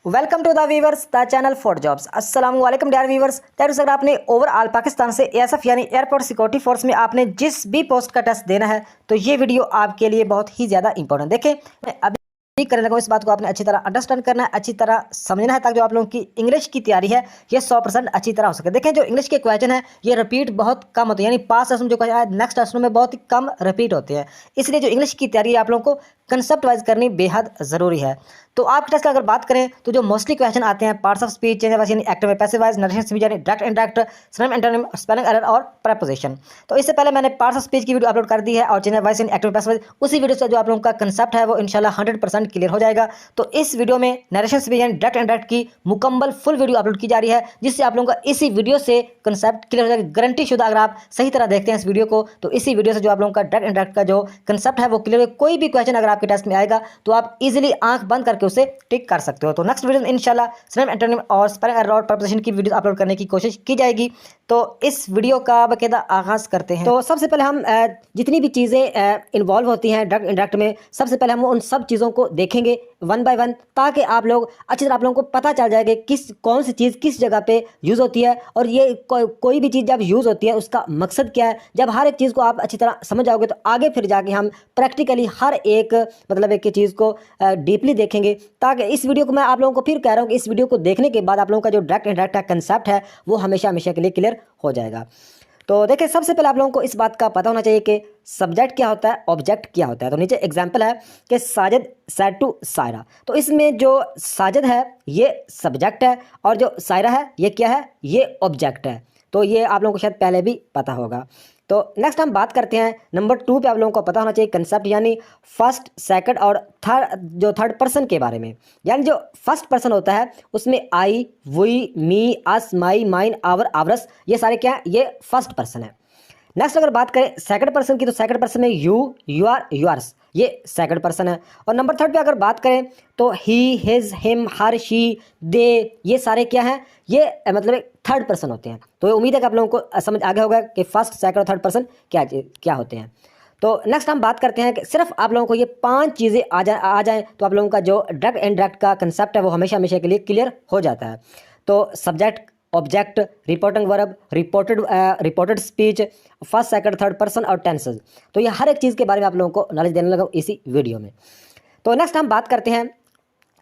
Welcome to the viewers the channel for jobs. अस्सलाम वालेकुम dear viewers. अगर आपने ओवरऑल पाकिस्तान से एएसएफ यानी एयरपोर्ट सिक्योरिटी फोर्स में आपने जिस भी पोस्ट का टेस्ट देना है तो ये वीडियो आपके लिए बहुत ही ज़्यादा इंपॉर्टेंट। देखें, मैं अभी करने लगा, इस बात को आपने अच्छी तरह अंडरस्टैंड करना है, अच्छी तरह समझना है, ताकि जो आप लोगों की इंग्लिश की तैयारी है ये 100% अच्छी तरह हो सके। देखें, जो इंग्लिश के क्वेश्चन है ये रिपीट बहुत कम होते हैं, यानी पास टेस्ट में जो क्वेश्चन है नेक्स्ट टेस्ट में बहुत ही कम रिपीट होते हैं। इसलिए जो इंग्लिश की तैयारी है आप लोगों को कंसेप्ट वाइज करनी बेहद ज़रूरी है। तो आपके टेस्ट की अगर बात करें तो जो मोस्टली क्वेश्चन आते हैं पार्ट्स ऑफ स्पीच, चेंज यानी एक्टिव में, पैसिव वाइज, नरेशन स्पीच यानी direct indirect, synonym antonym, spelling error और प्रीपोजिशन। तो इससे पहले मैंने पार्ट्स ऑफ स्पीच की वीडियो अपलोड कर दी है और चेंज वाइज यानी एक्टिव पैसिव वाइज, उसी वीडियो से जो आप लोगों का कंसेप्ट है वो इंशाल्लाह 100% क्लियर हो जाएगा। तो इस वीडियो में नरेशन स्पीच यानी डायरेक्ट इनडायरेक्ट की मुकम्मल फुल वीडियो अपलोड की जा रही है, जिससे आप लोगों का इसी वीडियो से कंसेप्ट क्लियर हो जाएगा। गारंटी शुदा अगर आप सही तरह देखते हैं इस वीडियो को तो इसी वीडियो से जो आप लोगों का डायरेक्ट इनडायरेक्ट का जो कंसेप्ट है वो क्लियर होगा। कोई भी क्वेश्चन अगर आपके टेस्ट में आएगा तो आप इजीली आंख बंद करके उसे टिक कर सकते हो। तो नेक्स्ट वीडियो में इंशाल्लाह सिनोनिम एंटोनिम और स्पेलिंग एरर और प्रीपोजिशन की वीडियो अपलोड करने की कोशिश की जाएगी। तो इस वीडियो का बाकायदा आगाज करते हैं। तो सबसे पहले हम जितनी भी चीज़ें इन्वॉल्व होती हैं डायरेक्ट इनडायरेक्ट में, सबसे पहले हम उन सब चीज़ों को देखेंगे वन बाय वन, ताकि आप लोग अच्छी तरह आप लोगों को पता चल जाएगा किस कौन सी चीज़ किस जगह पे यूज़ होती है, और ये कोई भी चीज़ जब यूज़ होती है उसका मकसद क्या है। जब हर एक चीज़ को आप अच्छी तरह समझ जाओगे तो आगे फिर जाके हम प्रैक्टिकली हर एक मतलब एक चीज़ को डीपली देखेंगे। ताकि इस वीडियो को मैं आप लोगों को फिर कह रहा हूँ कि इस वीडियो को देखने के बाद आप लोगों का जो डायरेक्ट इनडायरेक्ट का कंसेप्ट है वो हमेशा हमेशा के लिए क्लियर हो जाएगा। तो देखिए, सबसे पहले आप लोगों को इस बात का पता होना चाहिए कि सब्जेक्ट क्या होता है, ऑब्जेक्ट क्या होता है। तो नीचे एग्जांपल है कि साजिद सेड टू सायरा। तो इसमें जो साजिद है ये सब्जेक्ट है और जो सायरा है ये क्या है, ये ऑब्जेक्ट है। तो ये आप लोगों को शायद पहले भी पता होगा। तो नेक्स्ट हम बात करते हैं नंबर 2 पे। आप लोगों को पता होना चाहिए कंसेप्ट यानी फर्स्ट, सेकंड और थर्ड पर्सन के बारे में। यानी जो फर्स्ट पर्सन होता है उसमें I, we, me, us, my, mine, our, ours, ये सारे क्या है, ये फर्स्ट पर्सन है। नेक्स्ट अगर बात करें सेकंड पर्सन की तो सेकंड पर्सन में यू, यू आर, यूआर्स, ये सेकंड पर्सन है। और नंबर 3 पे अगर बात करें तो ही, हिज, हिम, हर, शी, दे, ये सारे क्या हैं, ये मतलब थर्ड पर्सन होते हैं। तो उम्मीद है कि आप लोगों को समझ आ गया होगा कि फर्स्ट, सेकंड और थर्ड पर्सन क्या होते हैं। तो नेक्स्ट हम बात करते हैं कि सिर्फ आप लोगों को ये 5 चीज़ें आ जाएं तो आप लोगों का जो डायरेक्ट इनडायरेक्ट का कंसेप्ट है वो हमेशा हमेशा के लिए क्लियर हो जाता है। तो subject, object, reporting verb, reported speech, first, second, third person और टेंसेस। तो ये हर एक चीज़ के बारे में आप लोगों को नॉलेज देने लगा इसी वीडियो में। तो नेक्स्ट हम बात करते हैं,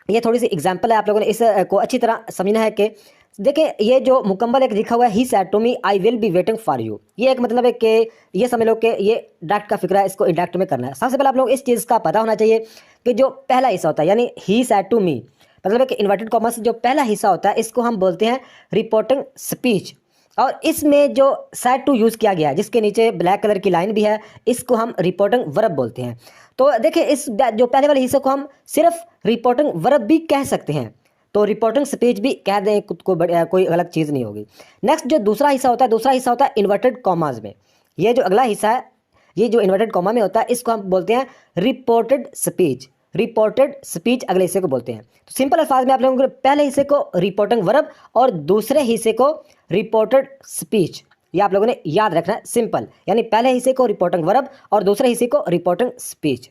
ये थोड़ी सी एग्जांपल है, आप लोगों ने इस को अच्छी तरह समझना है कि देखिए ये जो मुकम्मल एक लिखा हुआ है he said to me I will be waiting for you, ये एक मतलब है कि ये समझ लो कि ये डायरेक्ट का फिक्र है, इसको इनडायरेक्ट में करना है। सबसे पहले आप लोग इस चीज़ का पता होना चाहिए कि जो पहला हिस्सा होता है यानी ही सेड टू मी, मतलब है कि इन्वर्टेड कॉमर्स जो पहला हिस्सा होता है इसको हम बोलते हैं रिपोर्टिंग स्पीच। और इसमें जो सेड टू यूज़ किया गया है जिसके नीचे ब्लैक कलर की लाइन भी है, इसको हम रिपोर्टिंग वर्ब बोलते हैं। तो देखिए इस जो पहले वाले हिस्से को हम सिर्फ रिपोर्टिंग वर्ब भी कह सकते हैं, तो रिपोर्टिंग स्पीच भी कह दें, कोई गलत चीज़ नहीं होगी। नेक्स्ट जो दूसरा हिस्सा होता है, दूसरा हिस्सा होता है इन्वर्टेड कॉमाज में। ये जो अगला हिस्सा है ये जो इन्वर्टेड कॉमा में होता है इसको हम बोलते हैं रिपोर्टेड स्पीच। रिपोर्टेड स्पीच अगले हिस्से को बोलते हैं। तो सिंपल अल्फाज में आप लोगों को पहले हिस्से को रिपोर्टिंग वर्ब और दूसरे हिस्से को रिपोर्टेड स्पीच, ये आप लोगों ने याद रखना है। सिंपल यानी पहले हिस्से को रिपोर्टिंग वर्ब और दूसरे हिस्से को रिपोर्टिंग स्पीच।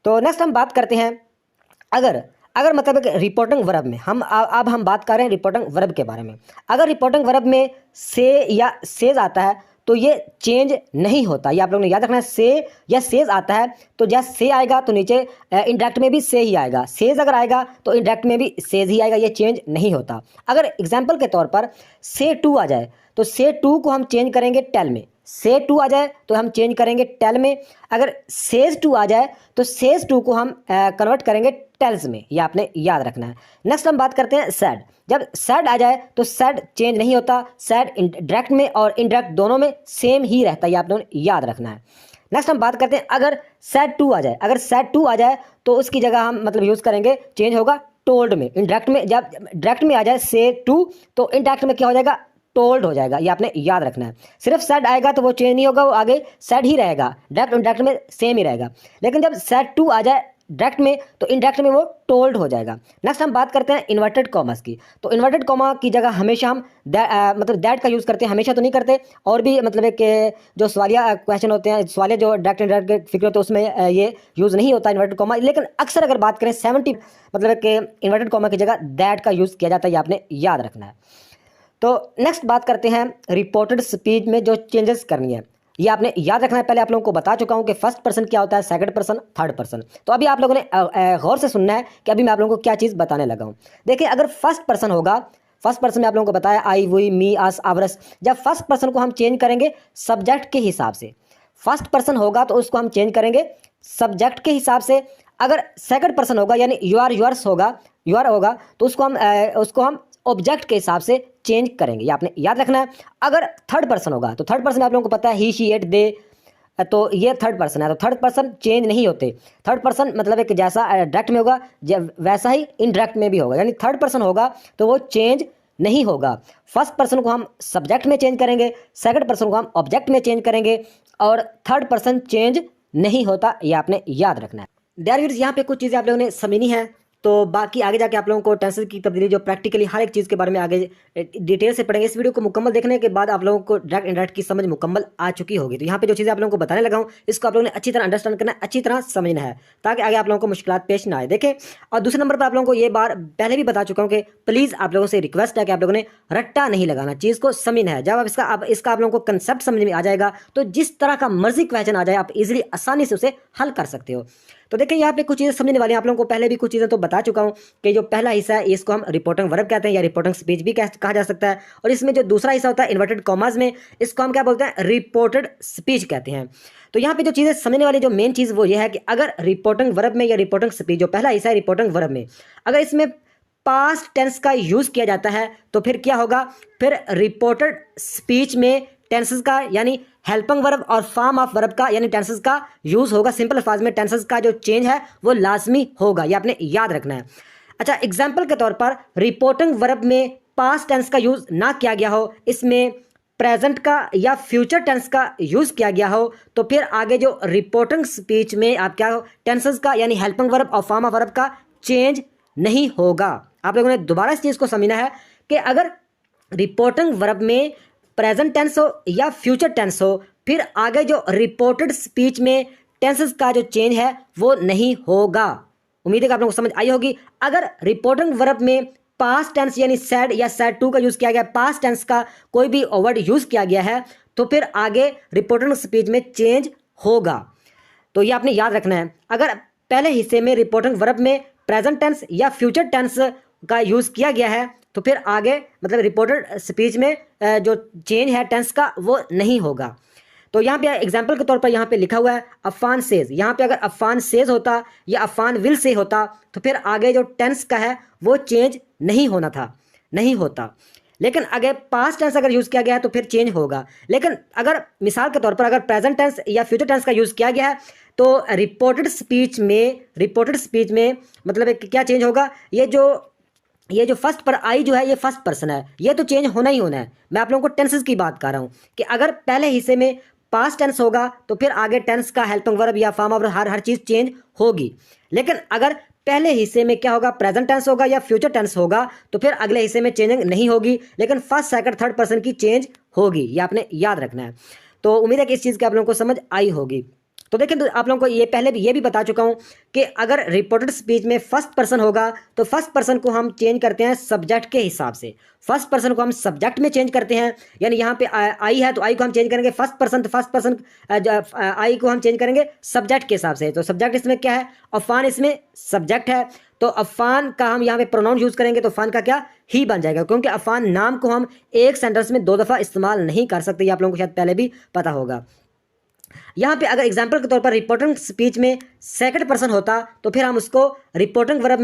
तो नेक्स्ट हम बात करते हैं अगर मतलब रिपोर्टिंग वर्ब में अब हम बात कर रहे हैं रिपोर्टिंग वर्ब के बारे में। अगर रिपोर्टिंग वर्ब में से या सेज आता है तो ये चेंज नहीं होता, ये आप लोगों ने याद रखना है। से या सेज आता है तो जैसे से आएगा तो नीचे इंडायरेक्ट में भी से ही आएगा, सेज अगर आएगा तो इंडायरेक्ट में भी सेज ही आएगा, ये चेंज नहीं होता। अगर एग्जाम्पल के तौर पर से टू आ जाए तो से टू को हम चेंज करेंगे टेल में, से टू आ जाए तो हम चेंज करेंगे टेल में। अगर सेज टू आ जाए तो सेज टू को हम कन्वर्ट करेंगे टेल्स में, ये आपने याद रखना है। नेक्स्ट हम बात करते हैं सैड। जब सैड आ जाए तो सैड चेंज नहीं होता, सैड डायरेक्ट में और इनडायरेक्ट दोनों में सेम ही रहता है, ये आपने याद रखना है। नेक्स्ट हम बात करते हैं अगर सैड टू आ जाए। अगर सैड टू आ जाए तो उसकी जगह हम मतलब यूज़ करेंगे, चेंज होगा टोल्ड में। इनडायरेक्ट में जब डायरेक्ट में आ जाए से टू तो इनडायरेक्ट में क्या हो जाएगा, टोल्ड हो जाएगा, ये आपने याद रखना है। सिर्फ सैड आएगा तो वो चेंज नहीं होगा, वो आगे सैड ही रहेगा, डायरेक्ट इनडायरेक्ट में सेम ही रहेगा। लेकिन जब सैड टू आ जाए डायरेक्ट में, तो इनडायरेक्ट में वो टोल्ड हो जाएगा। नेक्स्ट हम बात करते हैं इन्वर्टेड कॉमास की। तो इन्वर्टेड कॉमा की जगह हमेशा हम मतलब दैट का यूज़ करते हैं, हमेशा तो नहीं करते। और भी मतलब एक जो सवालिया क्वेश्चन होते हैं, सवालिया जो डायरेक्ट इनडायरेक्ट के फिक्र होते हैं, उसमें ये यूज़ नहीं होता इन्वर्टेड कॉमा। लेकिन अक्सर अगर बात करें 70 मतलब एक इन्वर्टेड कॉमा की जगह दैट का यूज़ किया जाता है, ये आपने याद रखना है। तो नेक्स्ट बात करते हैं रिपोर्टेड स्पीच में जो चेंजेस करनी है, ये आपने याद रखना है। पहले आप लोगों को बता चुका हूं कि फर्स्ट पर्सन क्या होता है, सेकंड पर्सन, थर्ड पर्सन। तो अभी आप लोगों ने गौर से सुनना है कि अभी मैं आप लोगों को क्या चीज़ बताने लगा हूं। देखिए, अगर फर्स्ट पर्सन होगा, फर्स्ट पर्सन में आप लोगों को बताया आई, वी, मी, अस, आवरस। जब फर्स्ट पर्सन को हम चेंज करेंगे सब्जेक्ट के हिसाब से, फर्स्ट पर्सन होगा तो उसको हम चेंज करेंगे सब्जेक्ट के हिसाब से। अगर सेकंड पर्सन होगा यानी यू आर, यूअर्स होगा, यूआर होगा, तो उसको हम ऑब्जेक्ट के हिसाब से चेंज करेंगे, ये आपने याद रखना है। अगर थर्ड पर्सन होगा तो थर्ड पर्सन आप लोगों को पता है ही, शी, इट, दे, तो ये थर्ड पर्सन है। तो थर्ड पर्सन चेंज नहीं होते। थर्ड पर्सन मतलब एक जैसा डायरेक्ट में होगा वैसा ही इनडायरेक्ट में भी होगा, यानी थर्ड पर्सन होगा तो वो चेंज नहीं होगा। फर्स्ट पर्सन को हम सब्जेक्ट में चेंज करेंगे, सेकंड पर्सन को हम ऑब्जेक्ट में चेंज करेंगे, और थर्ड पर्सन चेंज नहीं होता, ये आपने याद रखना है। डियर व्यूअर्स, यहाँ पे कुछ चीज़ें आप लोगों ने समझनी है, तो बाकी आगे जाके आप लोगों को टेंसेस की तब्दीली जो प्रैक्टिकली हर एक चीज़ के बारे में आगे डिटेल से पढ़ेंगे। इस वीडियो को मुकम्मल देखने के बाद आप लोगों को डायरेक्ट इनडायरेक्ट की समझ मुकम्मल आ चुकी होगी। तो यहाँ पे जो चीज़ें आप लोगों को बताने लगा हूँ, इसको आप लोगों ने अच्छी तरह अंडरस्टैंड करना है, अच्छी तरह समझना है, ताकि आगे आप लोगों को मुश्किलात पेश ना आए। देखें, और दूसरे नंबर पर आप लोगों को ये बार पहले भी बता चुका हूँ कि प्लीज़ आप लोगों से रिक्वेस्ट है कि आप लोगों ने रट्टा नहीं लगाना, चीज़ को समझना है। जब आप इसका आप लोगों को कंसेप्ट समझ में आ जाएगा तो जिस तरह का मर्जी क्वेश्चन आ जाए आप इजीली आसानी से उसे हल कर सकते हो। तो देखिए, यहाँ पे कुछ चीज़ें समझने वाली हैं। आप लोगों को पहले भी कुछ चीज़ें तो बता चुका हूँ कि जो पहला हिस्सा है इसको हम रिपोर्टिंग वर्ब कहते हैं, या रिपोर्टिंग स्पीच भी कहा जा सकता है। और इसमें जो दूसरा हिस्सा होता है इन्वर्टेड कॉमास में, इसको हम क्या बोलते हैं, रिपोर्टेड स्पीच कहते हैं। तो यहाँ पे जो चीज़ें समझने वाली जो मेन चीज़ वो ये है कि अगर रिपोर्टिंग वर्ब में या रिपोर्टिंग स्पीच, जो पहला हिस्सा है रिपोर्टिंग वर्ब में, अगर इसमें पास्ट टेंस का यूज़ किया जाता है तो फिर क्या होगा, फिर रिपोर्टेड स्पीच में टेंसेस का यानी हेल्पिंग वर्ब और फॉर्म ऑफ वर्ब का यानी टेंसेस का यूज़ होगा। सिंपल अल्फाज में टेंसेस का जो चेंज है वो लाजमी होगा, ये आपने याद रखना है। अच्छा, एग्जाम्पल के तौर पर रिपोर्टिंग वर्ब में पास्ट टेंस का यूज़ ना किया गया हो, इसमें प्रेजेंट का या फ्यूचर टेंस का यूज़ किया गया हो, तो फिर आगे जो रिपोर्टिंग स्पीच में आप क्या हो, टेंसेस का यानी हेल्पिंग वर्ब और फॉर्म ऑफ वर्ब का चेंज नहीं होगा। आप लोगों ने दोबारा इस चीज़ को समझना है कि अगर रिपोर्टिंग वर्ब में प्रेजेंट टेंस हो या फ्यूचर टेंस हो, फिर आगे जो रिपोर्टेड स्पीच में टेंसेस का जो चेंज है वो नहीं होगा। उम्मीद है कि आप लोगों को समझ आई होगी। अगर रिपोर्टिंग वर्ब में पास्ट टेंस यानी सैड या सैड टू का यूज़ किया गया, पास्ट टेंस का कोई भी वर्ड यूज़ किया गया है, तो फिर आगे रिपोर्टिंग स्पीच में चेंज होगा। तो ये आपने याद रखना है। अगर पहले हिस्से में रिपोर्टिंग वर्ब में प्रेजेंट टेंस या फ्यूचर टेंस का यूज़ किया गया है, तो फिर आगे मतलब रिपोर्टेड स्पीच में जो चेंज है टेंस का वो नहीं होगा। तो यहाँ पे एग्जांपल के तौर पर यहाँ पे लिखा हुआ है अफान सेज। यहाँ पे अगर अफान सेज होता या अफान विल से होता तो फिर आगे जो टेंस का है वो चेंज नहीं होना था, नहीं होता। लेकिन अगर पास्ट टेंस अगर यूज़ किया गया है तो फिर चेंज होगा। लेकिन अगर मिसाल के तौर पर अगर प्रेजेंट टेंस या फ्यूचर टेंस का यूज़ किया गया है तो रिपोर्टेड स्पीच में मतलब क्या चेंज होगा, ये जो फर्स्ट पर आई जो है ये फर्स्ट पर्सन है, ये तो चेंज होना ही होना है। मैं आप लोगों को टेंसेस की बात कर रहा हूँ कि अगर पहले हिस्से में पास्ट टेंस होगा तो फिर आगे टेंस का हेल्पिंग वर्ब या form of her cheese change होगी। लेकिन अगर पहले हिस्से में क्या होगा, प्रेजेंट टेंस होगा या फ्यूचर टेंस होगा, तो फिर अगले हिस्से में चेंजिंग नहीं होगी, लेकिन फर्स्ट सेकंड थर्ड पर्सन की चेंज होगी। ये आपने याद रखना है। तो उम्मीद है कि इस चीज़ की आप लोगों को समझ आई होगी। तो देखिए, तो आप लोगों को ये पहले भी ये भी बता चुका हूँ कि अगर रिपोर्टेड स्पीच में फर्स्ट पर्सन होगा तो फर्स्ट पर्सन को हम चेंज करते हैं सब्जेक्ट के हिसाब से। फर्स्ट पर्सन को हम सब्जेक्ट में चेंज करते हैं, यानी यहाँ पे आई है तो आई को हम चेंज करेंगे फर्स्ट पर्सन, तो फर्स्ट पर्सन आई को हम चेंज करेंगे सब्जेक्ट के हिसाब से। तो सब्जेक्ट इसमें क्या है, अफान इसमें सब्जेक्ट है, तो अफान का हम यहाँ पे प्रोनाउन यूज़ करेंगे तो अफान का क्या ही बन जाएगा, क्योंकि अफान नाम को हम एक सेंटेंस में 2 दफ़ा इस्तेमाल नहीं कर सकते। ये आप लोगों को शायद पहले भी पता होगा। यहाँ पे अगर एग्जाम्पल के तौर पर रिपोर्टिंग स्पीच में सेकंड पर्सन होता तो फिर हम उसको रिपोर्टिंग वर्ब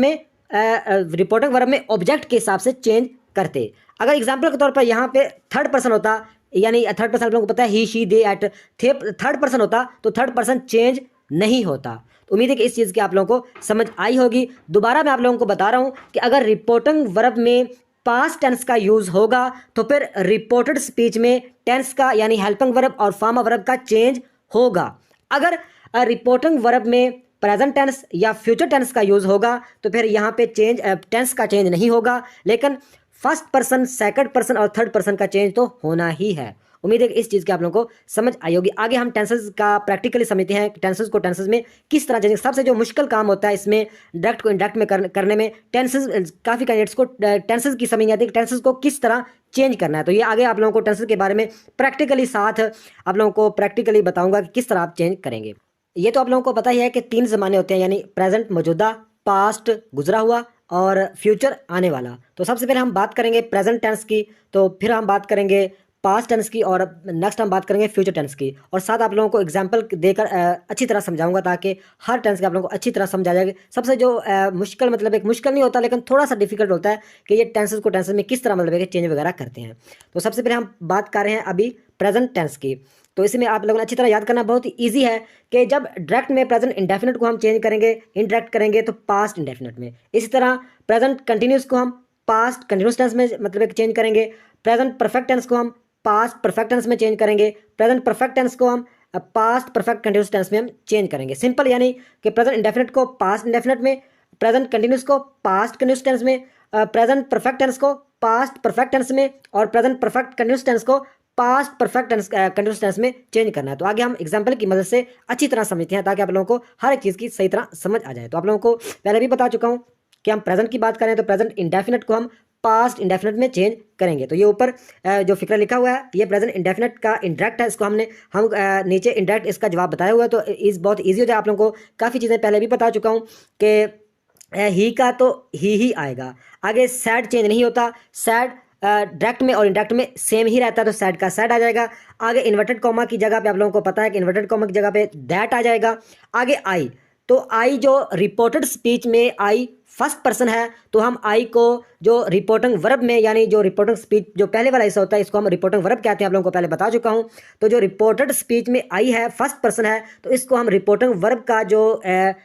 में ऑब्जेक्ट के हिसाब से चेंज करते। अगर एग्जाम्पल के तौर पर यहाँ पे थर्ड पर्सन होता, यानी थर्ड पर्सन आप लोगों को पता है he, she, they, it, third person होता तो थर्ड पर्सन चेंज नहीं होता। तो उम्मीद है कि इस चीज़ की आप लोगों को समझ आई होगी। दोबारा मैं आप लोगों को बता रहा हूँ कि अगर रिपोर्टिंग वर्ब में पास्ट टेंस का यूज़ होगा तो फिर रिपोर्टेड स्पीच में टेंस का यानी हेल्पिंग वर्ब और फॉर्म ऑफ वर्ब का चेंज होगा। अगर रिपोर्टिंग वर्ब में प्रेजेंट टेंस या फ्यूचर टेंस का यूज़ होगा तो फिर यहाँ पे चेंज टेंस का चेंज नहीं होगा, लेकिन फर्स्ट पर्सन, सेकंड पर्सन और थर्ड पर्सन का चेंज तो होना ही है। उम्मीद है कि इस चीज़ की आप लोगों को समझ आई होगी। आगे हम टेंसेस का प्रैक्टिकली समझते हैं, टेंसेस को टेंसेस में किस तरह चेंज। सबसे जो मुश्किल काम होता है इसमें डायरेक्ट को इनडायरेक्ट में करने में, टेंसेस काफ़ी कैंडिडेट्स को टेंसेस की समझ नहीं आती कि टेंसेस को किस तरह चेंज करना है। तो ये आगे आप लोगों को टेंसेस के बारे में प्रैक्टिकली साथ आप लोगों को प्रैक्टिकली बताऊंगा कि किस तरह आप चेंज करेंगे। ये तो आप लोगों को पता ही है कि 3 ज़माने होते हैं, यानी प्रेजेंट मौजूदा, पास्ट गुजरा हुआ और फ्यूचर आने वाला। तो सबसे पहले हम बात करेंगे प्रेजेंट टेंस की, तो फिर हम बात करेंगे पास्ट टेंस की और नेक्स्ट हम बात करेंगे फ्यूचर टेंस की। और साथ आप लोगों को एग्जांपल देकर अच्छी तरह समझाऊंगा ताकि हर टेंस के आप लोगों को अच्छी तरह समझा जाएगा। सबसे जो मुश्किल, मतलब एक मुश्किल नहीं होता लेकिन थोड़ा सा डिफिकल्ट होता है कि ये टेंसेस को टेंसेस में किस तरह मतलब है कि चेंज वगैरह करते हैं। तो सबसे पहले हम बात कर रहे हैं अभी प्रेजेंट टेंस की। तो इसमें आप लोगों ने अच्छी तरह याद करना बहुत ही ईजी है कि जब डायरेक्ट में प्रेजेंट इंडेफिनिट को हम चेंज करेंगे, इनडायरेक्ट करेंगे तो पास्ट इंडेफिनिट में। इसी तरह प्रेजेंट कंटिन्यूस को हम पास्ट कंटिन्यूस टेंस में मतलब चेंज करेंगे। प्रेजेंट परफेक्ट टेंस को हम पास्ट परफेक्ट टेंस में चेंज करेंगे। प्रेजेंट परफेक्ट टेंस को हम पास्ट परफेक्ट कंटिन्यूस टेंस में हम चेंज करेंगे। सिंपल, यानी कि प्रेजेंट इंडेफिनिट को पास्ट इंडेफिनिट में, प्रेजेंट कंटिन्यूस को पास्ट कंटिन्यूस टेंस में, प्रेजेंट परफेक्ट टेंस को पास्ट परफेक्ट टेंस में और प्रेजेंट परफेक्ट कंटिन्यूस टेंस को past perfect tense continuous tense में चेंज करना है। तो आगे हम एग्जांपल की मदद से अच्छी तरह समझते हैं ताकि आप लोगों को हर एक चीज़ की सही तरह समझ आ जाए। तो आप लोगों को पहले भी बता चुका हूँ कि हम प्रेजेंट की बात करें तो प्रेजेंट इंडेफिनिट को हम पास्ट इंडेफिनिट में चेंज करेंगे। तो ये ऊपर जो फिक्र लिखा हुआ है ये प्रेजेंट इंडेफिनिट का इंडायरेक्ट है, इसको हम नीचे इंडायरेक्ट इसका जवाब बताया हुआ है। तो इस बहुत ईजी हो जाए। आप लोगों को काफ़ी चीज़ें पहले भी बता चुका हूँ कि ही का तो ही आएगा। आगे सैड चेंज नहीं होता, सैड डायरेक्ट में और इनडायरेक्ट में सेम ही रहता है, तो सैड का सैड आ जाएगा। आगे इन्वर्टेड कॉमा की जगह पे आप लोगों को पता है कि इन्वर्टेड कॉमा की जगह पे दैट आ जाएगा। आगे आई, तो आई जो रिपोर्टेड स्पीच में आई फर्स्ट पर्सन है, तो हम आई को जो रिपोर्टिंग वर्ब में, यानी जो रिपोर्टिंग स्पीच जो पहले वाला हिस्सा होता है इसको हम रिपोर्टिंग वर्ब कहते हैं, आप लोगों को पहले बता चुका हूं। तो जो रिपोर्टेड स्पीच में आई है फर्स्ट पर्सन है, तो इसको हम रिपोर्टिंग वर्ब का जो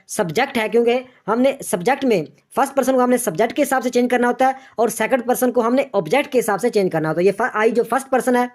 सब्जेक्ट है, क्योंकि हमने सब्जेक्ट में फर्स्ट पर्सन को हमने सब्जेक्ट के हिसाब से चेंज करना होता है और सेकंड पर्सन को हमने ऑब्जेक्ट के हिसाब से चेंज करना होता है। ये आई जो फर्स्ट पर्सन है,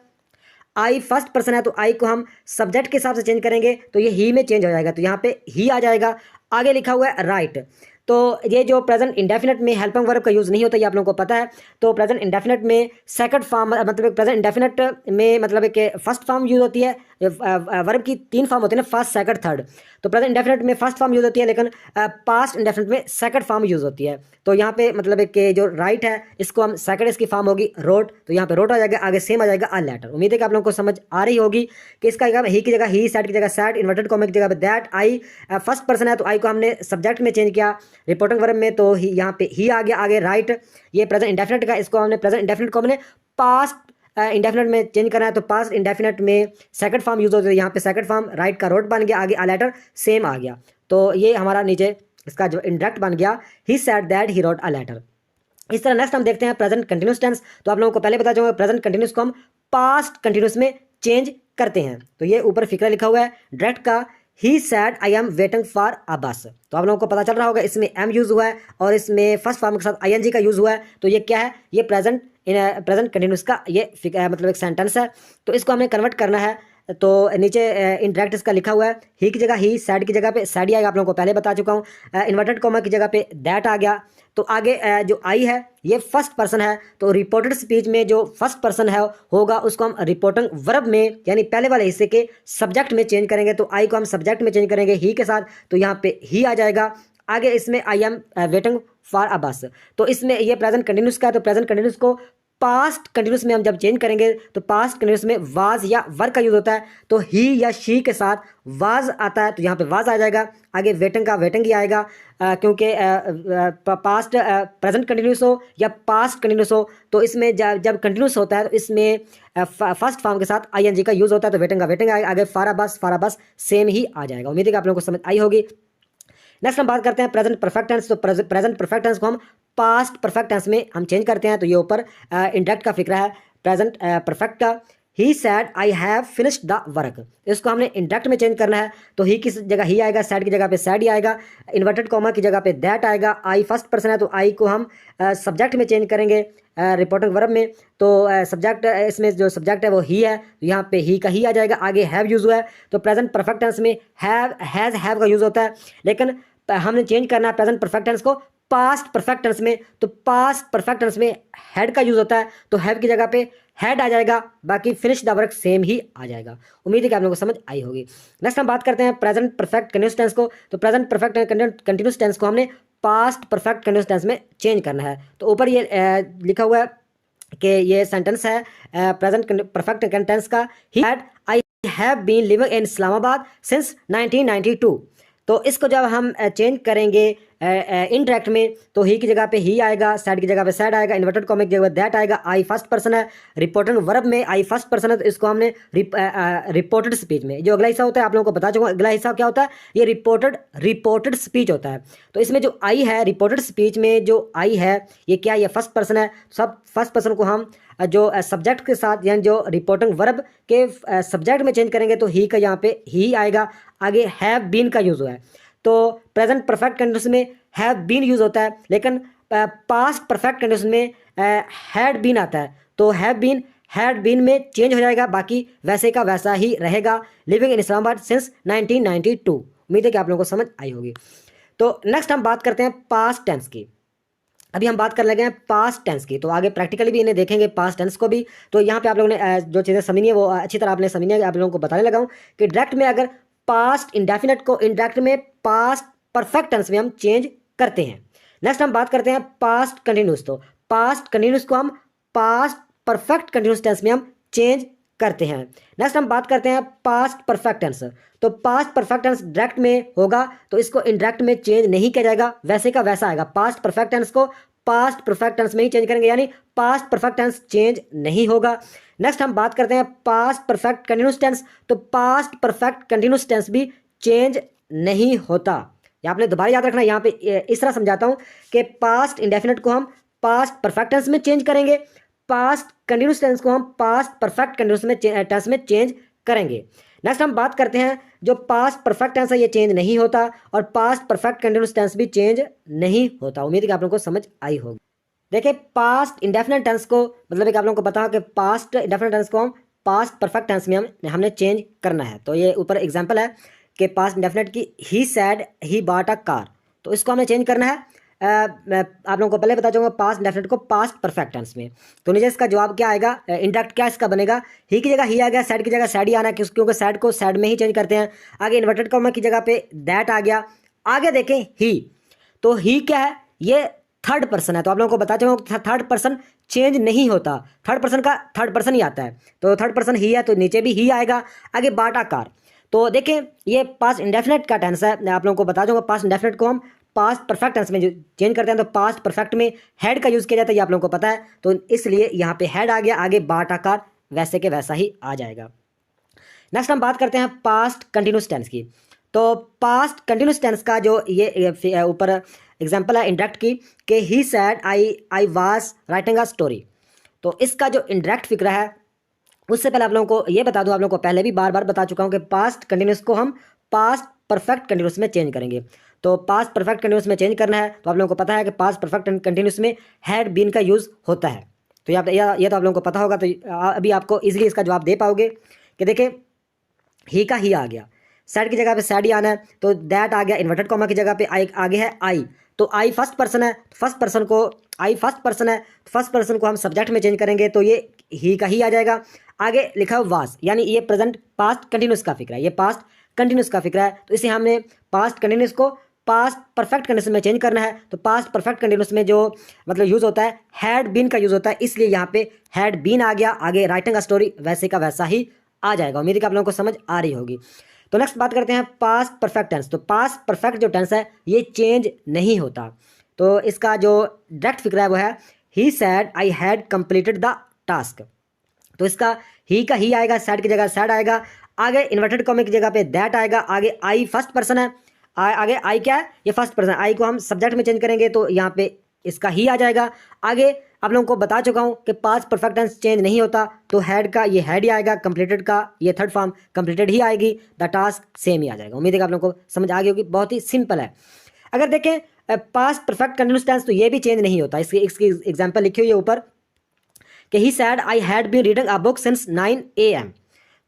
आई फर्स्ट पर्सन है, तो आई को हम सब्जेक्ट के हिसाब से चेंज करेंगे तो ये ही में चेंज हो जाएगा, तो यहाँ पे ही आ जाएगा। आगे लिखा हुआ है राइट, तो ये जो प्रेजेंट इंडेफिनिट में हेल्पिंग वर्ब का यूज़ नहीं होता, ये आप लोगों को पता है। तो प्रेजेंट इंडेफिनिट में सेकंड फॉर्म, मतलब प्रेजेंट इंडेफिनिट में मतलब कि फर्स्ट फॉर्म यूज़ होती है। वर्ब की 3 फॉर्म होती है ना, फर्स्ट सेकंड थर्ड। तो प्रेजेंट इंडेफिनिट में फर्स्ट फॉर्म यूज़ होती है, लेकिन पास्ट इंडेफिनिट में सेकंड फॉर्म यूज़ होती है। तो यहाँ पे मतलब कि जो राइट है इसको हम सेकंड, इसकी फॉर्म होगी रोट, तो यहाँ पे रोट आ जाएगा, आगे सेम आ जाएगा आ लेटर। उम्मीद है कि आप लोगों को समझ आ रही होगी कि इसका ही की जगह ही, सैड की जगह सैड, इन्वर्टेड कॉमा की जगह पे दैट। आई फर्स्ट पर्सन है तो आई को हमने सब्जेक्ट में चेंज किया रिपोर्टिंग वर्ब में, तो ही यहाँ पे ही आ गया। आगे राइट, ये प्रेजेंट इंडेफिनिट का, इसको हमने प्रेजेंट इंडेफिनिट को हमने पास्ट इंडेफिनिट में चेंज करना है, तो पास्ट इंडेफिनिट में सेकंड फॉर्म यूज होती है, यहाँ पे सेकंड फॉर्म राइट का रोट बन गया, आगे आ लेटर सेम आ गया। तो ये हमारा नीचे इसका जो इंडायरेक्ट बन गया he said that he wrote a letter. इस तरह नेक्स्ट हम देखते हैं प्रेजेंट कंटिन्यूस टेंस। तो आप लोगों को पहले बता दूंगा प्रेजेंट कंटिन्यूस को हम पास्ट कंटिन्यूस में चेंज करते हैं। तो ये ऊपर फिक्रा लिखा हुआ है डायरेक्ट का, he said I am waiting for a bus. तो आप लोगों को पता चल रहा होगा इसमें एम यूज हुआ है और इसमें फर्स्ट फॉर्म के साथ आईएनजी का यूज हुआ है। तो ये क्या है, ये प्रेजेंट कंटिन्यूस का ये मतलब एक सेंटेंस है। तो इसको हमें कन्वर्ट करना है, तो नीचे इंडायरेक्ट इसका लिखा हुआ है, ही की जगह ही, सैड की जगह पे सैड ही आएगा, आप लोगों को पहले बता चुका हूँ। इन्वर्टेड कॉमा की जगह पे दैट आ गया। तो आगे जो आई है ये फर्स्ट पर्सन है, तो रिपोर्टेड स्पीच में जो फर्स्ट पर्सन है होगा उसको हम रिपोर्टिंग वर्ब में, यानी पहले वाले हिस्से के सब्जेक्ट में चेंज करेंगे। तो आई को हम सब्जेक्ट में चेंज करेंगे ही के साथ, तो यहाँ पे ही आ जाएगा। आगे इसमें आई am waiting for a bus, तो इसमें ये प्रेजेंट कंटिन्यूस का है, तो प्रेजेंट कंटिन्यूस को पास्ट कंटिन्यूस में हम जब चेंज करेंगे तो पास्ट कंटिन्यूस में वाज या वर का यूज होता है, तो ही या शी के साथ वाज आता है, तो यहाँ पे वाज आ जाएगा। आगे वेटिंग का वेटिंग ही आएगा, क्योंकि पास्ट प्रेजेंट कंटिन्यूस हो या पास्ट कंटिन्यूस हो, तो इसमें जब कंटिन्यूस होता है तो इसमें फर्स्ट फॉर्म के साथ आईएनजी का यूज होता है, तो वेटिंग का वेटिंग आएगा। आगे फाराबस सेम ही आ जाएगा। उम्मीद है कि आप लोगों को समझ आई होगी। नेक्स्ट हम बात करते हैं प्रेजेंट परफेक्ट टेंस। तो प्रेजेंट परफेक्ट टेंस को हम पास्ट परफेक्ट टेंस में हम चेंज करते हैं। तो ये ऊपर इंडायरेक्ट का फिक्रा है प्रेजेंट परफेक्ट का, he said I have finished the work. इसको हमने इंडायरेक्ट में चेंज करना है, तो ही की जगह ही आएगा, सैड की जगह पे सैड ही आएगा, इन्वर्टेड कॉमा की जगह पे दैट आएगा। आई फर्स्ट पर्सन है तो आई को हम सब्जेक्ट में चेंज करेंगे रिपोर्टिंग वर्ब में, तो सब्जेक्ट इसमें जो सब्जेक्ट है वो ही है, तो यहाँ पे ही का ही आ जाएगा। आगे हैव यूज़ हुआ है तो प्रेजेंट परफेक्ट टेंस में हैव हैज़ हैव का यूज़ होता है, लेकिन हमने चेंज करना है प्रेजेंट परफेक्ट टेंस को पास्ट परफेक्ट टेंस में, तो पास्ट परफेक्ट टेंस में हैड का यूज़ होता है, तो हैव की जगह पे हैड आ जाएगा, बाकी फिनिश द वर्क सेम ही आ जाएगा। उम्मीद है कि आप लोगों को समझ आई होगी। नेक्स्ट हम बात करते हैं प्रेजेंट परफेक्ट कंटिन्यूअस टेंस को, तो प्रेजेंट परफेक्ट कंटिन्यूअस टेंस को हमने पास्ट परफेक्ट कंटिन्यूअस टेंस में चेंज करना है। तो ऊपर ये लिखा हुआ है कि ये सेंटेंस है प्रेजेंट परफेक्ट टेंस का, he had I have been living in Islamabad since 1992। तो इसको जब हम चेंज करेंगे इनडायरेक्ट में, तो ही की जगह पे ही आएगा, सैड की जगह पे सैड आएगा, इन्वर्टेड कॉमा की जगह पे दैट आएगा। आई फर्स्ट पर्सन है, रिपोर्टिंग वर्ब में आई फर्स्ट पर्सन है, तो इसको हमने रिपोर्टेड स्पीच में, जो अगला हिस्सा होता है आप लोगों को बता चुका हूं, अगला हिस्सा क्या होता है, ये रिपोर्टेड स्पीच होता है। तो इसमें जो आई है रिपोर्टेड स्पीच में जो आई है ये क्या, ये फर्स्ट पर्सन है, सब फर्स्ट पर्सन को हम जो सब्जेक्ट के साथ यानी जो रिपोर्टिंग वर्ब के सब्जेक्ट में चेंज करेंगे, तो ही का यहाँ पे ही आएगा। आगे हैव बीन का यूज़ हुआ है, तो प्रेजेंट परफेक्ट कंडीशन में हैव बीन यूज़ होता है, लेकिन पास्ट परफेक्ट कंडीशन में हैड बीन आता है, तो हैड बीन में चेंज हो जाएगा, बाकी वैसे का वैसा ही रहेगा। Living in Islamabad since 1992। उम्मीद है कि आप लोगों को समझ आई होगी। तो नेक्स्ट हम बात करते हैं पास्ट टेंस की। अभी हम बात कर लगे हैं पास्ट टेंस की, तो आगे प्रैक्टिकली भी इन्हें देखेंगे पास्ट टेंस को भी। तो यहाँ पे आप लोगों ने जो चीज़ें समझनी है वो अच्छी तरह आपने समझनी है। आप लोगों को बताने लगा हूँ कि डायरेक्ट में अगर पास्ट इंडेफिनिट को इनडायरेक्ट में पास्ट परफेक्ट टेंस में हम चेंज करते हैं। नेक्स्ट हम बात करते हैं पास्ट कंटिन्यूस, तो पास्ट कंटिन्यूस को हम पास्ट परफेक्ट कंटिन्यूस टेंस में हम चेंज करते हैं। नेक्स्ट हम बात करते हैं पास्ट परफेक्ट टेंस, तो पास्ट परफेक्ट टेंस डायरेक्ट में होगा तो इसको इनडायरेक्ट में चेंज नहीं किया जाएगा, वैसे का वैसा आएगा। पास्ट परफेक्ट टेंस को पास्ट परफेक्ट टेंस में ही चेंज करेंगे, यानी पास्ट परफेक्ट टेंस चेंज नहीं होगा। नेक्स्ट हम बात करते हैं पास्ट परफेक्ट कंटिन्यूस टेंस, तो पास्ट परफेक्ट कंटिन्यूस टेंस भी चेंज नहीं होता। ये आपने दोबारा याद रखना, यहाँ पे इस तरह समझाता हूँ कि पास्ट इंडेफिनिट को हम पास्ट परफेक्ट टेंस में चेंज करेंगे, पास्ट कंटिन्यूस टेंस को हम पास्ट परफेक्ट कंटिन्यूस में टेंस में चेंज करेंगे। नेक्स्ट हम बात करते हैं जो पास्ट परफेक्ट टेंस है ये चेंज नहीं होता, और पास्ट परफेक्ट कंटिन्यूस टेंस भी चेंज नहीं होता। उम्मीद है कि आप लोगों को समझ आई होगी। देखिए पास्ट इंडेफिनिट टेंस को मतलब कि आप लोगों को पता हो कि पास्ट इंडेफिनिट टेंस को हम पास्ट परफेक्ट टेंस में हमने चेंज करना है। तो ये ऊपर एग्जांपल है कि पास्ट इंडेफिनिट की he said he bought a car, तो इसको हमने चेंज करना है। मैं आप लोगों को पहले बता चाहूँगा पास्ट इंडेफिनिट को पास्ट परफेक्ट टेंस में, तो नीचे इसका जवाब क्या आएगा, इंडायरेक्ट क्या इसका बनेगा, ही की जगह ही आ गया, सैड की जगह सैड ही आना है, क्योंकि सैड को सैड में ही चेंज करते हैं। आगे इन्वर्टेड कॉमा की जगह पे दैट आ गया। आगे देखें ही, तो ही क्या है, ये थर्ड पर्सन है, तो आप लोगों को बता चाहूँगा थर्ड पर्सन चेंज नहीं होता, थर्ड पर्सन का थर्ड पर्सन ही आता है, तो थर्ड पर्सन ही है तो नीचे भी ही आएगा। आगे बाटा कार, तो देखें ये पास्ट इंडेफिनिट का टेंस है, मैं आप लोगों को बता दूंगा पास्ट इंडेफिनिट को हम पास्ट परफेक्ट टेंस में जो चेंज करते हैं तो पास्ट परफेक्ट में हैड का यूज़ किया जाता है, ये आप लोगों को पता है, तो इसलिए यहाँ पे हैड आ गया। आगे बाट आकार वैसे के वैसा ही आ जाएगा। नेक्स्ट हम बात करते हैं पास्ट कंटिन्यूस टेंस की, तो पास्ट कंटिन्यूस टेंस का जो ये ऊपर एग्जांपल है इंडायरेक्ट की कि he said I was writing a story, तो इसका जो इंडायरेक्ट फिक्र है उससे पहले आप लोगों को ये बता दूं, आप लोगों को पहले भी बार बार बता चुका हूं कि पास्ट कंटिन्यूस को हम पास्ट परफेक्ट कंटिन्यूस में चेंज करेंगे। तो पास्ट परफेक्ट कंटिन्यूस में चेंज करना है तो आप लोगों को पता है कि पास्ट परफेक्ट कंटिन्यूस में हैड बीन का यूज़ होता है, तो ये तो आप लोगों को पता होगा। तो अभी आपको इजीली इसका जवाब दे पाओगे कि देखिए ही का ही आ गया, सैड की जगह पे सैड ही आना है, तो दैट आ गया, इन्वर्टेड कॉमा की जगह पे आई आगे है आई, तो आई फर्स्ट पर्सन है, फर्स्ट पर्सन को आई फर्स्ट पर्सन है, फर्स्ट पर्सन को हम सब्जेक्ट में चेंज करेंगे तो ये ही का ही आ जाएगा। आगे लिखा है वाज, यानी ये प्रेजेंट पास्ट कंटिन्यूस का फिक्र है, ये पास्ट कंटिन्यूस का फिक्र है, तो इसे हमने पास्ट कंटिन्यूस को पास्ट परफेक्ट कंडीशन में चेंज करना है। तो पास्ट परफेक्ट कंटिन्यूस में जो मतलब यूज़ होता है हैड बीन का यूज़ होता है, इसलिए यहाँ पे हैड बीन आ गया। आगे राइटिंग अ स्टोरी वैसे का वैसा ही आ जाएगा। उम्मीद है कि आप लोगों को समझ आ रही होगी। तो नेक्स्ट बात करते हैं पास्ट परफेक्ट टेंस, तो पास्ट परफेक्ट जो टेंस है ये चेंज नहीं होता, तो इसका जो डायरेक्ट फिक्र है वो है he said I had completed the task, तो इसका ही का ही आएगा, सैड की जगह सैड आएगा, आगे इन्वर्टेड कॉमा की जगह पे दैट आएगा, आगे आई फर्स्ट पर्सन है, आगे आई क्या है, ये फर्स्ट पर्सन, आई को हम सब्जेक्ट में चेंज करेंगे तो यहाँ पे इसका ही आ जाएगा। आगे आप लोगों को बता चुका हूँ कि पास्ट परफेक्ट टेंस चेंज नहीं होता, तो हैड का ये हैड ही आएगा, कंप्लीटेड का ये थर्ड फॉर्म कंप्लीटेड ही आएगी, द टास्क सेम ही आ जाएगा। उम्मीद है कि आप लोगों को समझ आ गई होगी, बहुत ही सिंपल है। अगर देखें पास्ट परफेक्ट कंटिन्यूस टेंस, तो ये भी चेंज नहीं होता। इसकी एग्जाम्पल लिखी हुई है ऊपर कि he said I had been reading a book since 9 AM।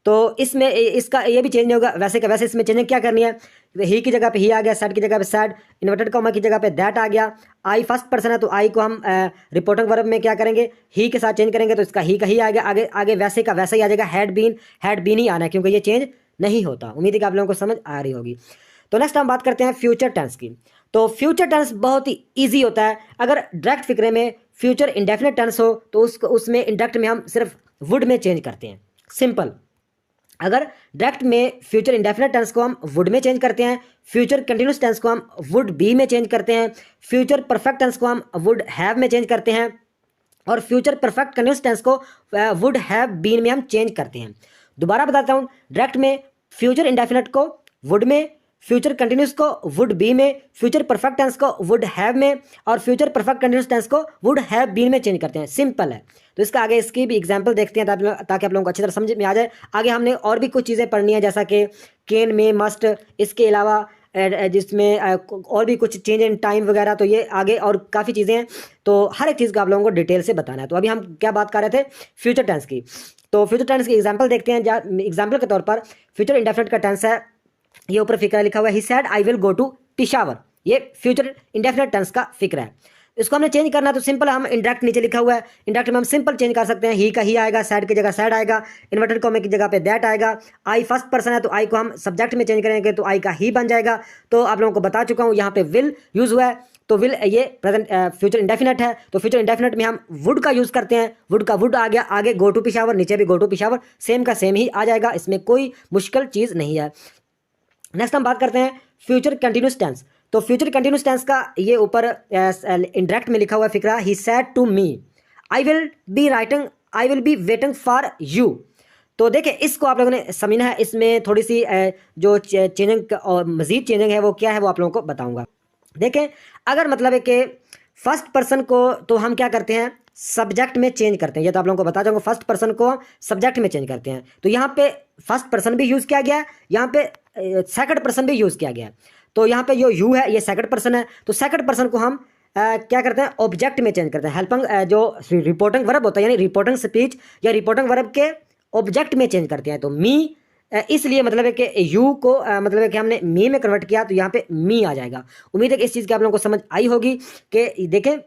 तो इसमें इसका ये भी चेंज नहीं होगा, वैसे का वैसे। इसमें चेंजिंग क्या करनी है, ही की जगह पे ही आ गया, सैड की जगह पे सैड, इन्वर्टेड कॉमा की जगह पे दैट आ गया। आई फर्स्ट पर्सन है तो आई को हम रिपोर्टिंग वर्ब में क्या करेंगे, ही के साथ चेंज करेंगे, तो इसका ही का ही आ गया। आगे आगे वैसे का वैसे ही आ जाएगा, हैड बीन ही आना है, क्योंकि ये चेंज नहीं होता। उम्मीद है कि आप लोगों को समझ आ रही होगी। तो नेक्स्ट हम बात करते हैं फ्यूचर टेंस की। तो फ्यूचर टेंस बहुत ही ईजी होता है। अगर डायरेक्ट फिक्रे में फ्यूचर इंडेफिनिट टेंस हो तो उसमें इंडायरेक्ट में हम सिर्फ वुड में चेंज करते हैं, सिंपल। अगर डायरेक्ट में फ्यूचर इंडेफिनिट टेंस को हम वुड में चेंज करते हैं, फ्यूचर कंटिन्यूस टेंस को हम वुड बी में चेंज करते हैं, फ्यूचर परफेक्ट टेंस को हम वुड हैव में चेंज करते हैं, और फ्यूचर परफेक्ट कंटिन्यूस टेंस को वुड हैव बीन में हम चेंज करते हैं। दोबारा बताता हूँ, डायरेक्ट में फ्यूचर इंडेफिनिट को वुड में, फ्यूचर कंटिन्यूस को वुड बी में, फ्यूचर परफेक्ट टेंस को वुड हैव में, और फ्यूचर परफेक्ट कंटिन्यूस टेंस को वुड हैव बीन में चेंज करते हैं, सिंपल है। तो इसका आगे इसकी भी एग्जांपल देखते हैं ताकि आप लोगों को अच्छी तरह समझ में आ जाए। आगे हमने और भी कुछ चीज़ें पढ़नी है, जैसा कि कैन में, मस्ट, इसके अलावा जिसमें और भी कुछ चेंज इन टाइम वगैरह, तो ये आगे और काफ़ी चीज़ें हैं। तो हर एक चीज़ को आप लोगों को डिटेल से बताना है। तो अभी हम क्या बात कर रहे थे, फ्यूचर टेंस की। तो फ्यूचर टेंस की एग्जाम्पल देखते हैं। एग्जाम्पल के तौर पर फ्यूचर इंडेफिनिट का टेंस है, ये ऊपर फिक्रा लिखा हुआ है, he said I will go to Peshawar. ये फ्यूचर इंडेफिनिट टेंस का फिक्र है। इसको हमने चेंज करना है तो सिंपल, हम इंडायरेक्ट नीचे लिखा हुआ है, इंडायरेक्ट में हम सिंपल चेंज कर सकते हैं। ही का ही आएगा, सैड की जगह सैड आएगा, इन्वर्टेड कॉमा की जगह पे दैट आएगा। आई फर्स्ट पर्सन है तो आई को हम सब्जेक्ट में चेंज करेंगे तो आई का ही बन जाएगा। तो आप लोगों को बता चुका हूँ, यहाँ पे विल यूज हुआ है, तो विल ये प्रेजेंट फ्यूचर इंडेफिनिट है। तो फ्यूचर इंडेफिनिट में हम वुड का यूज करते हैं, वुड का वुड आ गया, आगे गो टू पिशावर, नीचे भी गो टू पिशावर, सेम का सेम ही आ जाएगा, इसमें कोई मुश्किल चीज़ नहीं है। नेक्स्ट हम बात करते हैं फ्यूचर कंटिन्यूस टेंस। तो फ्यूचर कंटिन्यूस टेंस का ये ऊपर इंडायरेक्ट में लिखा हुआ फिक्रा, he said to me I will be waiting for you. तो देखिए, इसको आप लोगों ने समझना है। इसमें थोड़ी सी जो चेंजिंग और मजीद चेंजिंग है वो क्या है, वो आप लोगों को बताऊंगा। देखें, अगर मतलब है कि फर्स्ट पर्सन को तो हम क्या करते हैं, सब्जेक्ट में चेंज करते हैं। ये तो आप लोगों को बता दूंगा, फर्स्ट पर्सन को सब्जेक्ट में चेंज करते हैं। तो यहाँ पे फर्स्ट पर्सन भी यूज़ किया गया है, यहाँ पे सेकंड पर्सन भी यूज़ किया गया है। तो यहाँ पे जो यू है ये सेकंड पर्सन है, तो सेकंड पर्सन को हम क्या करते हैं, ऑब्जेक्ट में चेंज करते हैं। हेल्पिंग जो रिपोर्टिंग वर्ब होता है, यानी रिपोर्टिंग स्पीच या रिपोर्टिंग वर्ब के ऑब्जेक्ट में चेंज करते हैं। तो मी, इसलिए मतलब है कि यू को मतलब है कि हमने मी में कन्वर्ट किया, तो यहाँ पे मी आ जाएगा। उम्मीद है कि इस चीज़ की आप लोगों को समझ आई होगी कि देखें,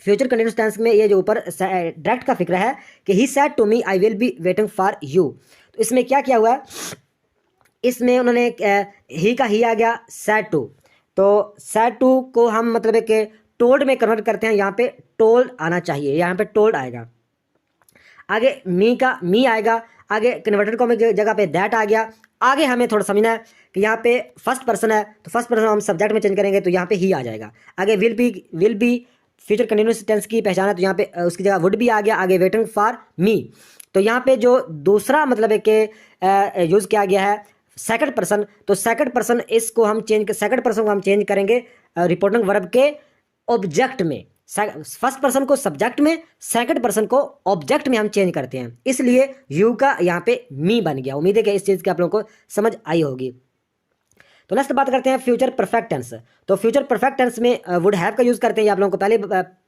फ्यूचर कंटिन्यूस टेंस में ये जो ऊपर डायरेक्ट का फिक्र है कि he said to me I will be waiting for you. तो इसमें क्या किया हुआ है, इसमें उन्होंने ही का ही आ गया, सेड टू, तो सेड टू को हम मतलब है कि टोल्ड में कन्वर्ट करते हैं। यहाँ पे टोल्ड आना चाहिए, यहाँ पे टोल्ड आएगा। आगे मी का मी आएगा, आगे कन्वर्टेड कॉमा की जगह पे दैट आ गया। आगे हमें थोड़ा समझना है कि यहाँ पे फर्स्ट पर्सन है, तो फर्स्ट पर्सन हम सब्जेक्ट में चेंज करेंगे तो यहाँ पे ही आ जाएगा। आगे will be future continuous tense की पहचान है, तो यहाँ पे उसकी जगह वुड भी आ गया। आगे वेटिंग फॉर मी, तो यहाँ पे जो दूसरा मतलब है कि यूज़ किया गया है सेकंड पर्सन, तो सेकंड पर्सन इसको हम सेकंड पर्सन को हम चेंज करेंगे रिपोर्टिंग वर्ब के ऑब्जेक्ट में। फर्स्ट पर्सन को सब्जेक्ट में, सेकंड पर्सन को ऑब्जेक्ट में हम चेंज करते हैं, इसलिए यू का यहाँ पे मी बन गया। उम्मीद है कि इस चीज़ की आप लोगों को समझ आई होगी। तो नेक्स्ट बात करते हैं फ्यूचर परफेक्ट टेंस। तो फ्यूचर परफेक्ट टेंस में वुड हैव का यूज़ करते हैं, ये आप लोगों को पहले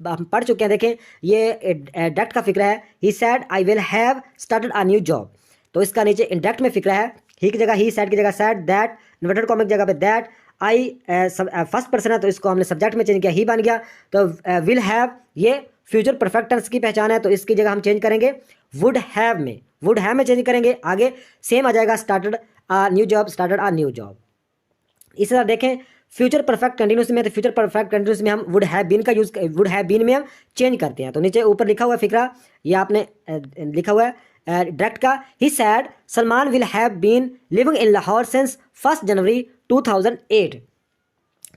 हम पढ़ चुके हैं। देखें, ये डायरेक्ट का फिक्र है, he said I will have started a new job. तो इसका नीचे इंडायरेक्ट में फिक्र है, ही की जगह ही, सैड की जगह सैड, दैट इन्वर्टेड कॉमा की जगह पे दैट। आई फर्स्ट पर्सन है तो इसको हमने सब्जेक्ट में चेंज किया, ही बन गया। तो विल हैव ये फ्यूचर परफेक्ट टेंस की पहचान है, तो इसकी जगह हम चेंज करेंगे वुड हैव में चेंज करेंगे। आगे सेम आ जाएगा, started a new job, started a new job. इसी तरह देखें, फ्यूचर परफेक्ट कंटिन्यूस में, तो फ्यूचर परफेक्ट कंटिन्यूस में हम वुड हैव बीन का यूज़, वुड हैव बीन में हम चेंज करते हैं। तो नीचे ऊपर लिखा हुआ फिक्रा, ये आपने लिखा हुआ है डायरेक्ट का, he said Salman will have been living in Lahore since 1 January 2008।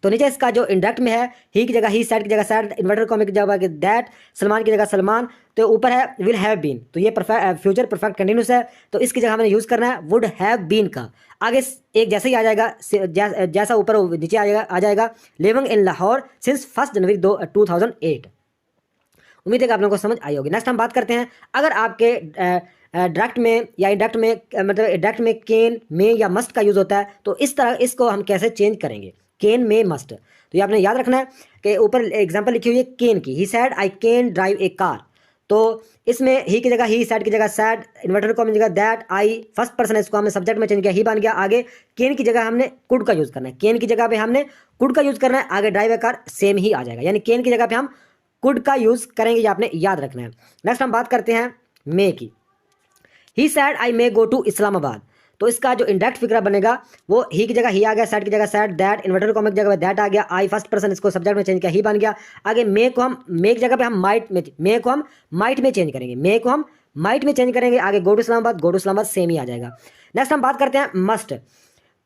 तो नीचे इसका जो इंडक्ट में है, ही की जगह ही, सैड की जगह सैड, इन्वर्टेड कॉमा की जगह दैट, सलमान की जगह सलमान, तो ऊपर है विल हैव बीन, तो ये फ्यूचर परफेक्ट कंटिन्यूस है, तो इसकी जगह हमें यूज़ करना है वुड हैव बीन का। आगे एक जैसे ही आ जाएगा, जैसा ऊपर नीचे आ जाएगा living in Lahore since 1 January 2008। उम्मीद है कि आप लोगों को समझ आई होगी। नेक्स्ट हम बात करते हैं, अगर आपके डायरेक्ट में या इंडक्ट में मतलब डायरेक्ट में कैन, में या मस्ट का यूज़ होता है, तो इस तरह इसको हम कैसे चेंज करेंगे, कैन में मस्ट। तो ये आपने याद रखना है कि ऊपर एग्जांपल लिखी हुई है कैन की, he said I can drive a car, तो इसमें ही की जगह ही, सैड की जगह सैड, इन्वर्टेड कॉमा की जगह दैट, आई फर्स्ट पर्सन है, इसको हमने सब्जेक्ट में चेंज किया, ही बन गया। आगे कैन की जगह हमने कुड का यूज़ करना है, कैन की जगह पे हमने कुड का यूज़ करना है, आगे ड्राइव ए कार सेम ही आ जाएगा, यानी कैन की जगह पे हम कुड का यूज़ करेंगे, ये आपने याद रखना है। नेक्स्ट हम बात करते हैं मे की, he said I may go to Islamabad, तो इसका जो इंडायरेक्ट फिक्रा बनेगा वो ही की जगह ही आ गया, सैड की जगह सैड, दैट इन्वर्टेड कॉमा की जगह दैट आ गया, आई फर्स्ट पर्सन, इसको सब्जेक्ट में चेंज किया, ही बन गया। आगे मे को हम, मे की जगह पे हम माइट में, मे को हम माइट में चेंज करेंगे, मे को हम माइट में चेंज करेंगे, आगे गो टू इस्लामाबाद सेम ही आ जाएगा। नेक्स्ट हम बात करते हैं मस्ट,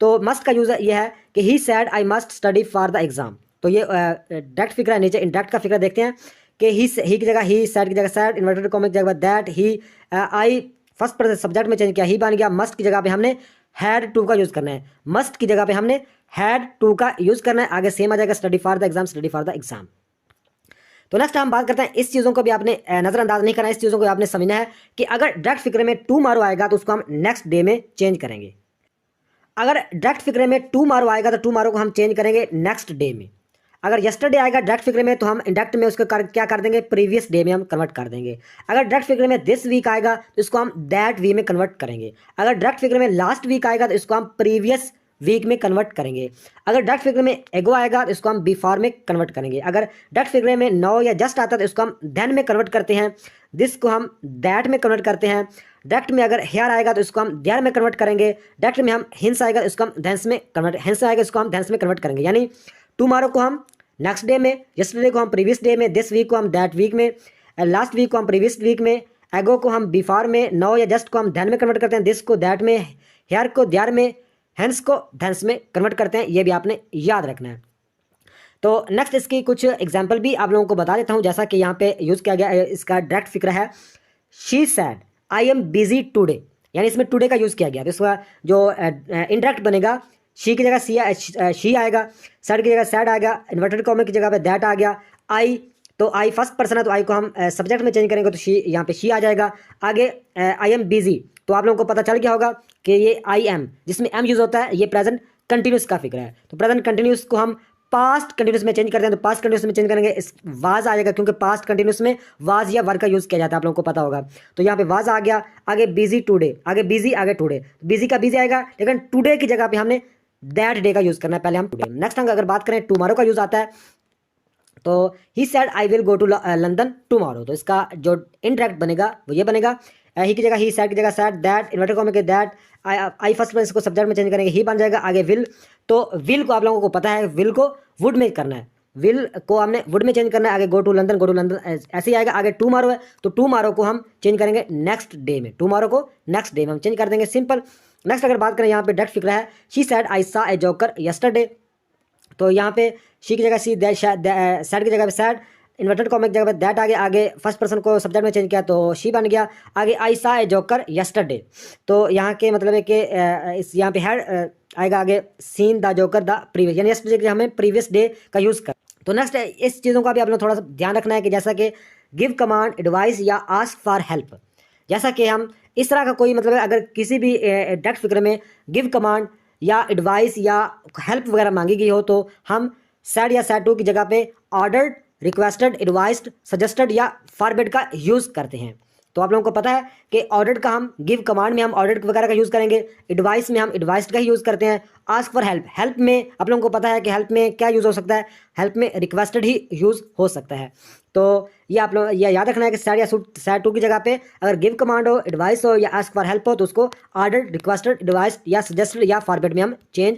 तो मस्ट का यूज़ ये है कि he said I must study for the exam, तो ये डायरेक्ट फिक्रा है। नीचे इंडायरेक्ट का फिक्रा देखते हैं कि ही की जगह ही, सैड की जगह सैड, इन्वर्टेड कॉमा की जगह that, he I first person subject में चेंज किया, ही बन गया। मस्ट की जगह पे हमने हैड टू का यूज़ करना है, मस्ट की जगह पे हमने हैड टू का यूज़ करना है, आगे सेम आ जाएगा study for the exam, study for the exam. तो नेक्स्ट हम बात करते हैं, इस चीज़ों को भी आपने नज़रअंदाज नहीं करना है, इस चीज़ों को आपने समझना है कि अगर डायरेक्ट फिक्रे में टू मारो आएगा तो उसको हम नेक्स्ट डे में चेंज करेंगे, अगर डायरेक्ट फिक्रे में टू मारो आएगा तो टू मारो को हम चेंज करेंगे नेक्स्ट डे में, अगर यस्टरडे आएगा डायरेक्ट फिक्रे में तो हम इंडायरेक्ट में उसको क्या कर देंगे, प्रीवियस डे में हम कन्वर्ट कर देंगे। अगर डायरेक्ट फिक्रे में दिस वीक आएगा तो इसको हम दैट वीक में कन्वर्ट करेंगे। अगर डायरेक्ट फिक्रे में लास्ट वीक आएगा तो इसको हम प्रीवियस वीक में कन्वर्ट करेंगे। अगर डायरेक्ट फिक्रे में एगो आएगा तो इसको हम बिफोर में कन्वर्ट करेंगे। अगर डायरेक्ट फिक्रे में नो या जस्ट आता है तो इसको हम देन में कन्वर्ट करते हैं, दिस को हम दैट में कन्वर्ट करते हैं। डायरेक्ट में अगर हेयर आएगा तो इसको हम देयर में कन्वर्ट करेंगे। डायरेक्ट में हम हिंस आएगा तो इसको हम धेंस में कन्वर्ट, हिंस आएगा इसको हम धेंस में कन्वर्ट करेंगे। यानी टुमारो को हम नेक्स्ट डे में, यस्टरडे को हम प्रीवियस डे में, दिस वीक को हम दैट वीक में, लास्ट वीक को हम प्रीवियस वीक में, एगो को हम बिफोर में, नो या जस्ट को हम देन में कन्वर्ट करते हैं, दिस को दैट में, हेयर को देयर में, हेंस को धेंस में कन्वर्ट करते हैं। ये भी आपने याद रखना है। तो नेक्स्ट इसकी कुछ एग्जाम्पल भी आप लोगों को बता देता हूँ। जैसा कि यहाँ पे यूज़ किया गया इसका डायरेक्ट फिक्र है, she said I am busy today, यानी इसमें टुडे का यूज़ किया गया। तो इसका जो इनडायरेक्ट बनेगा, शी की जगह शी आएगा, सैड की जगह सैड आएगा, इन्वर्टेड कॉमा की जगह पे दैट आ गया। आई, तो आई फर्स्ट पर्सन है तो आई को हम सब्जेक्ट में चेंज करेंगे तो शी, यहाँ पे शी आ जाएगा। आगे आई एम बिजी, तो आप लोगों को पता चल गया होगा कि ये आई एम, जिसमें एम यूज़ होता है, ये प्रेजेंट कंटिन्यूस का फिक्र है। तो प्रेजेंट कंटिन्यूस को हम पास्ट कंटिन्यूस में चेंज करते हैं, तो पास्ट कंटिन्यूस में चेंज करेंगे, इस वाज आ जाएगा, क्योंकि पास्ट कंटिन्यूस में वाज या वर्क का यूज़ किया जाता है, आप लोगों को पता होगा। तो यहाँ पे वाज आ गया, आगे बिजी टुडे, आगे बिजी, आगे टुडे, बिजी का बिजी आएगा, लेकिन टुडे की जगह पे हमने दैट डे का यूज़ करना है, पहले हम टुडे। नेक्स्ट हम अगर बात करें टुमारो का यूज़ आता है, तो he said I will go to London tomorrow, तो इसका जो इनडायरेक्ट बनेगा वो ये बनेगा, ही की जगह ही, सैड की जगह सैड, दैट इन्वर्टेड कॉमा के दैट, आई फर्स्ट पर्सन को सब्जेक्ट में चेंज करेंगे, ही बन जाएगा। आगे विल, तो विल को आप लोगों को पता है, विल को वुड में करना है, विल को हमने वुड में चेंज करना है। आगे गो टू लंदन ऐसे ही आएगा। आगे टुमारो है तो टुमारो को हम चेंज करेंगे नेक्स्ट डे में, टुमारो को नेक्स्ट डे में हम चेंज कर देंगे, सिंपल। नेक्स्ट अगर बात करें, यहाँ पे डायरेक्ट फिक्र है, शी सैड आई सा ए जोकर यस्टरडे, तो यहाँ पे शी की जगह सी, सैड की जगह पे सैड, इन्वर्टेड कॉमा की जगह पे दैट आ गया। आगे फर्स्ट पर्सन को सब्जेक्ट में चेंज किया तो शी बन गया। आगे आई सा ए जोकर यस्टरडे, तो यहाँ के मतलब है कि इस यहाँ पे हैड आएगा, आगे seen the joker the previous, यानी यस्टरडे के हमें प्रीवियस डे का यूज़ कर। तो नेक्स्ट इस चीज़ों का भी आप लोग थोड़ा सा ध्यान रखना है कि जैसा कि गिव कमांड, एडवाइस या आस्क फॉर हेल्प, जैसा कि हम इस तरह का कोई मतलब अगर किसी भी डायरेक्ट फिक्र में गिव कमांड या एडवाइस या हेल्प वगैरह मांगी गई हो तो हम सैड या सैड टू की जगह पे ऑर्डर्ड, रिक्वेस्टेड, एडवाइस्ड, सजेस्टेड या फॉरबिड का यूज़ करते हैं। तो आप लोगों को पता है कि ऑर्डर्ड का हम गिव कमांड में हम ऑर्डर्ड वगैरह का यूज़ करेंगे, एडवाइस में हम एडवाइस्ड का ही यूज़ करते हैं। आस्क फॉर हेल्प, हेल्प में आप लोगों को पता है कि हेल्प में क्या यूज़ हो सकता है, हेल्प में रिक्वेस्टेड ही यूज़ हो सकता है। तो ये आप लोग ये याद रखना है कि सैड या सैड टू की जगह पे अगर गिव कमांड हो, एडवाइस हो या आस्क फॉर हेल्प हो तो उसको ऑर्डर्ड, रिक्वेस्टेड, एडवाइस्ड या सजेस्टेड या फॉरबिड में हम चेंज